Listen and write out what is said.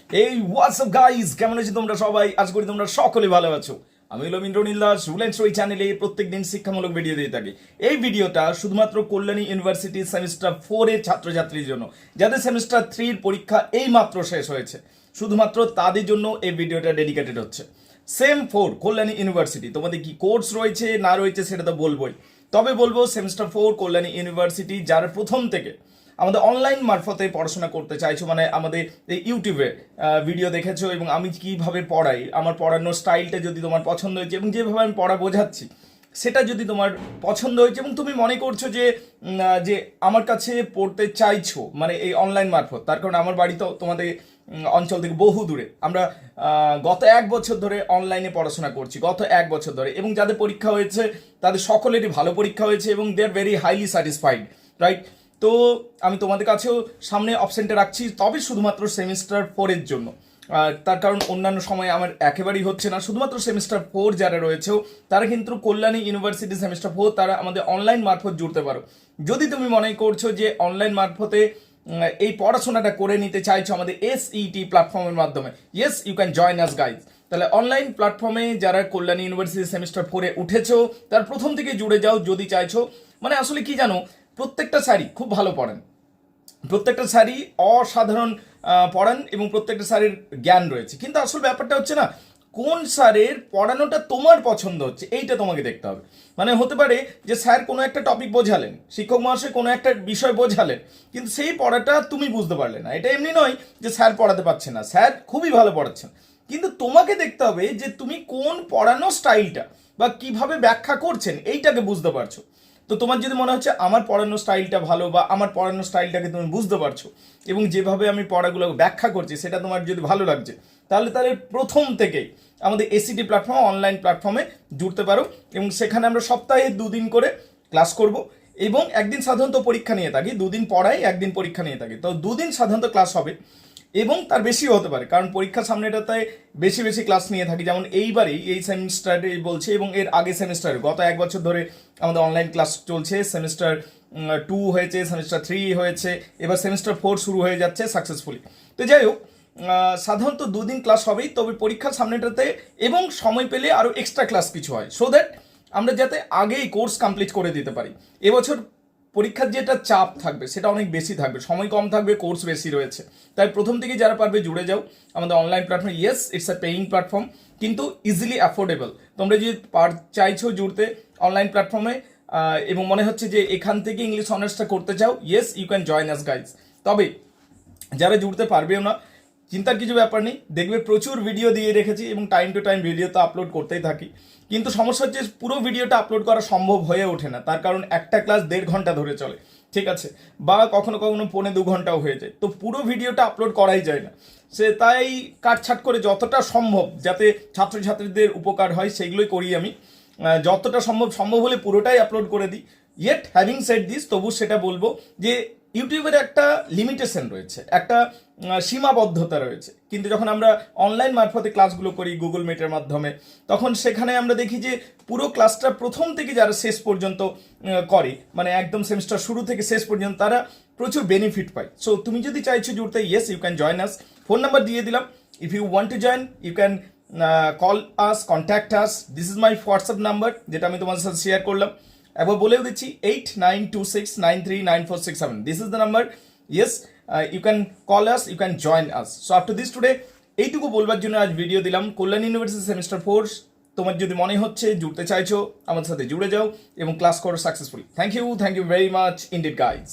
এই WhatsApp guys, কেমন আছো তোমরা সবাই? আশা করি তোমরা সকলে ভালো আছো। আমি হলাম Indranil Das. Rule and story চ্যানেলে প্রত্যেকদিন শিক্ষামূলক ভিডিও দিয়ে থাকি। এই ভিডিওটা শুধুমাত্র কল্যাণী ইউনিভার্সিটি সেমিস্টার 4 এর ছাত্রছাত্রীর জন্য, যাদের সেমিস্টার 3 এর পরীক্ষা এই মাত্র শেষ হয়েছে, শুধুমাত্র তাদের জন্য এই ভিডিওটা ডেডিকেটেড হচ্ছে। সেম 4 কল্যাণী ইউনিভার্সিটি, তোমাদের কি কোর্স রয়েছে না রয়েছে সেটা তো বলবোই, তবে বলবো সেমিস্টার 4 কল্যাণী ইউনিভার্সিটি যারা প্রথম থেকে আমাদের অনলাইন মারফতে পড়াশোনা করতে চাইছো, মানে আমাদের এই ইউটিউবে ভিডিও দেখেছো এবং আমি কিভাবে পড়াই, আমার পড়ানোর স্টাইলটা যদি তোমার পছন্দ হয়েছে এবং যেভাবে আমি পড়া বোঝাচ্ছি সেটা যদি তোমার পছন্দ হয়েছে এবং তুমি মনে করছো যে যে আমার কাছে পড়তে চাইছো, মানে এই অনলাইন মারফত, তার কারণ আমার বাড়ি তো তোমাদের অঞ্চল থেকে বহু দূরে। আমরা গত 1 বছর ধরে অনলাইনে পড়াশোনা করছি, গত 1 বছর ধরে, এবং যাদের পরীক্ষা হয়েছে তাদের সকলেরই ভালো পরীক্ষা হয়েছে এবং they are very highly satisfied, right? তো আমি তোমাদের কাছেও সামনে অপশনটা রাখছি, তবে শুধুমাত্র সেমিস্টার 4 এর জন্য। তার কারণ অন্যান্য সময় আমার একেবারেই হচ্ছে না। শুধুমাত্র সেমিস্টার 4 যারা রয়েছেও তারা কিন্তু কল্যাণী ইউনিভার্সিটি সেমিস্টার 4 তারা আমাদের অনলাইন মারফত জুড়তে পারো। যদি তুমি মনে করছো যে অনলাইন মারফতে এই পড়াশোনাটা করে নিতে চাইছো আমাদের SET প্ল্যাটফর্মের মাধ্যমে, yes you can join us guys. তাহলে অনলাইন প্ল্যাটফর্মে যারা কল্যাণী ইউনিভার্সিটি সেমিস্টার 4 এ উঠেছো তার প্রথম থেকে জুড়ে যাও যদি চাইছো। মানে আসলে কি জানো, প্রত্যেকটা স্যারই খুব ভালো পড়েন, প্রত্যেকটা স্যারই অসাধারণ পড়ান এবং প্রত্যেকটা স্যারের জ্ঞান রয়েছে, কিন্তু আসল ব্যাপারটা হচ্ছে না কোন স্যারের পড়ানোটা তোমার পছন্দ হচ্ছে এইটা তোমাকে দেখতে হবে। মানে হতে পারে যে স্যার কোনো একটা টপিক বোঝালেন, শিক্ষক মহাশয় কোনো একটা বিষয় বোঝালেন, কিন্তু সেই পড়াটা তুমি বুঝতে পারলে না। এটা এমনি নয় যে স্যার পড়াতে পারছে না, স্যার খুবই ভালো পড়াচ্ছেন, কিন্তু তোমাকে দেখতে হবে যে তুমি কোন পড়ানো স্টাইলটা বা কিভাবে ব্যাখ্যা করছেন এইটাকে বুঝতে পারছো। তো তোমার যদি মনে হচ্ছে আমার পড়ানোর স্টাইলটা ভালো বা আমার পড়ানোর স্টাইলটাকে তুমি বুঝতে পারছো এবং যেভাবে আমি পড়াগুলো ব্যাখ্যা করছি সেটা তোমার যদি ভালো লাগছে, তাহলে প্রথম থেকেই আমাদের SET প্ল্যাটফর্ম অনলাইন প্ল্যাটফর্মে জুড়তে পারো এবং সেখানে আমরা সপ্তাহে 2 দিন করে ক্লাস করব এবং একদিন সাধারণত পরীক্ষা নিয়ে থাকি, 2 দিন পড়াই, একদিন পরীক্ষা নিয়ে থাকি। তো 2 দিন সাধারণত ক্লাস হবে এবং তার বেশিও হতে পারে, কারণ পরীক্ষার সামনেটাতে বেশি বেশি ক্লাস নিয়ে থাকি। যেমন এইবারেই এই সেমিস্টারে বলছে এবং এর আগে সেমিস্টারে গত 1 বছর ধরে আমাদের অনলাইন ক্লাস চলছে। সেমিস্টার 2 হয়েছে, সেমিস্টার 3 হয়েছে, এবার সেমিস্টার 4 শুরু হয়ে যাচ্ছে সাকসেসফুলি। তো যাই হোক, সাধারণত 2 দিন ক্লাস হবেই, তবে পরীক্ষার সামনেটাতে এবং সময় পেলে আরও এক্সট্রা ক্লাস কিছু হয়, সো দ্যাট আমরা যাতে আগেই কোর্স কমপ্লিট করে দিতে পারি। এবছর পরীক্ষার যেটা চাপ থাকবে সেটা অনেক বেশি থাকবে, সময় কম থাকবে, কোর্স বেশি রয়েছে। তাই প্রথম থেকে যারা পারবে জুড়ে যাও আমাদের online platform. Yes, it's a paying platform, কিন্তু ইজিলি অ্যাফোর্ডেবল। তোমরা যদি চাইছো জুড়তে অনলাইন প্ল্যাটফর্মে এবং মনে হচ্ছে যে এখান থেকে ইংলিশ অনার্সটা করতে চাও, yes you can join us guys. তবে যারা জুড়তে পারবেও না, চিন্তার কিছু ব্যাপার নেই, দেখবে প্রচুর ভিডিও দিয়ে রেখেছি এবং টাইম টু টাইম ভিডিও তো আপলোড করতেই থাকি। কিন্তু সমস্যা হচ্ছে পুরো ভিডিওটা আপলোড করা সম্ভব হয়ে ওঠে না, তার কারণ একটা ক্লাস 1.5 ঘন্টা ধরে চলে, ঠিক আছে, বা কখনো কখনো 1.25 ঘন্টাও হয়ে যায়, তো পুরো ভিডিওটা আপলোড করাই যায় না। তাই কাটছাট করে যতটা সম্ভব যাতে ছাত্রছাত্রীদের উপকার হয় সেগুলোই করি আমি। যতটা সম্ভব হলে পুরোটাই আপলোড করে দিই। ইয়েট হ্যাভিং সেড দিস, তবু সেটা বলবো যে ইউটিউবের একটা লিমিটেশন রয়েছে, একটা সীমাবদ্ধতা রয়েছে, কিন্তু যখন আমরা অনলাইন মারফতে ক্লাসগুলো করি গুগল মিটের মাধ্যমে, তখন সেখানে আমরা দেখি যে পুরো ক্লাসটা প্রথম থেকে যারা শেষ পর্যন্ত করে, মানে একদম সেমিস্টার শুরু থেকে শেষ পর্যন্ত, তারা প্রচুর বেনিফিট পায়। সো তুমি যদি চাইছো জুড়তে, yes you can join us. Phone number দিয়ে দিলাম, if you want to join you can call us, contact us. This is my WhatsApp number, যেটা আমি তোমাদের সাথে শেয়ার করলাম। একবার বলেও দিচ্ছি, 8926939467, this is the number. Yes, you can call us, you can join us. So after this today এইটুকু বলবার জন্য আজ ভিডিও দিলাম। কল্যাণ ইউনিভার্সিটি সেমিস্টার 4 তোমার যদি মনে হচ্ছে জুড়তে চাইছো, আমাদের সাথে জুড়ে যাও এবং ক্লাস করো successfully. Thank you very much indeed guys.